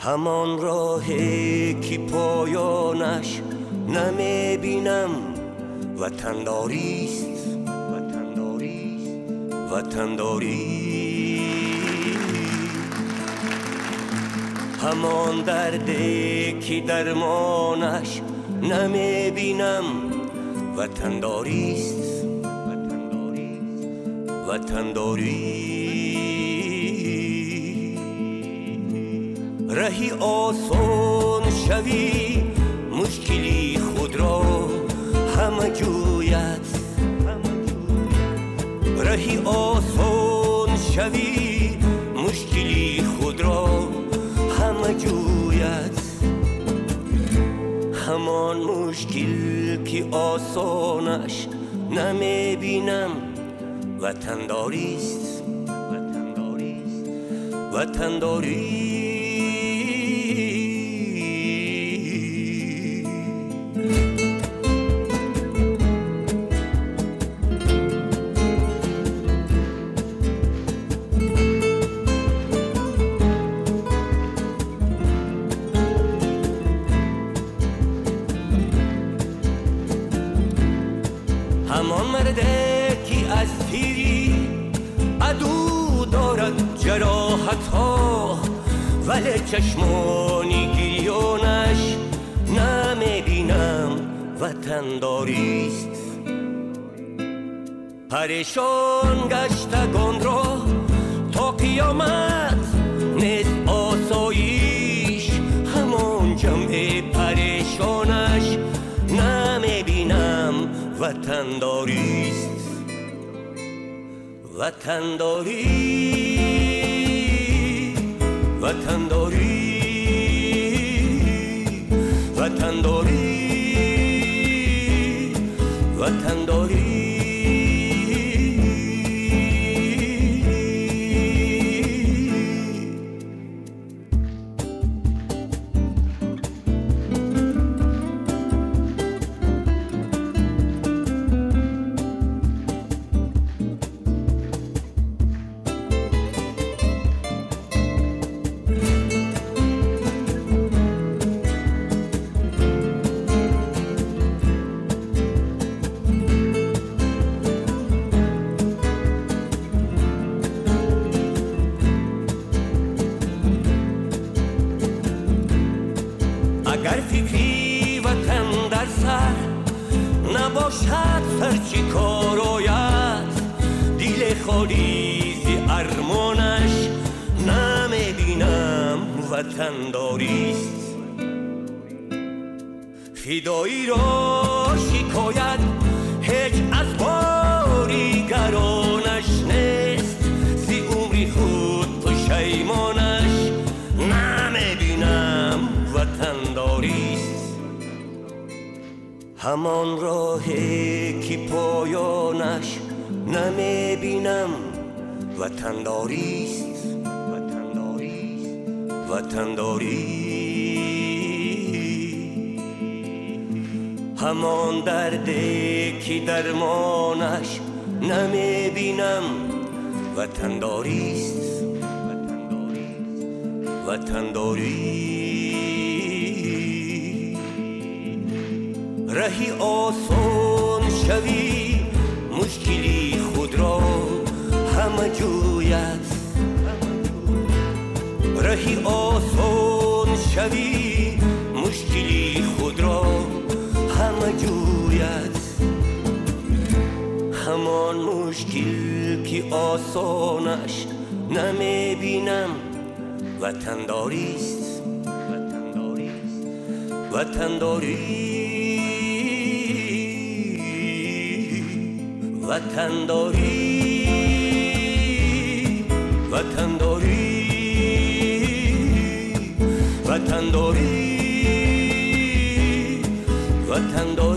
همان راهی که پایانش نمیبینم وطنداریست، وطنداری. همان دردی که درمانش نمیبینم وطنداریست، وطنداری. رهی آسان شوی مشکلی خود را همه جویت، رهی آسان شوی مشکلی خود را همه جویت. همان مشکل که آسانش نمیبینم وطنداریست، وطنداری. همان مرده که از پیری عدو دارد جراحت ها، ولی چشمانی گریانش نمیبینم وطنداریست. پریشان گشتگان را تا قیامت نیست آسایش، همان جمع پریشانش نمیبینم وطنداریست، وطنداری. وطنداری، وطنداری، وطنداری. اگر فکری وطن در سر نباشد سرچی کار آید، دل خالی ز ارمانش نمیبینم وطنداریست. فدایی را شکایت هیچ از باریگرانش نیست، زی عمری خود پشیمانش نمیبینم وطنداریست. همان راهی که پایانش نمیبینم وطنداریست، وطنداری. همان دردی که درمانش نمیبینم وطنداریست، وطنداری. رهی آسان شوی مشکلی خود را همه جویت، رهی آسان شوی مشکلی خود را همه جویت. همان مشکل که آسانش نمیبینم وطنداریست، وطنداری. وطنداری، وطنداری، وطنداری، وطنداری.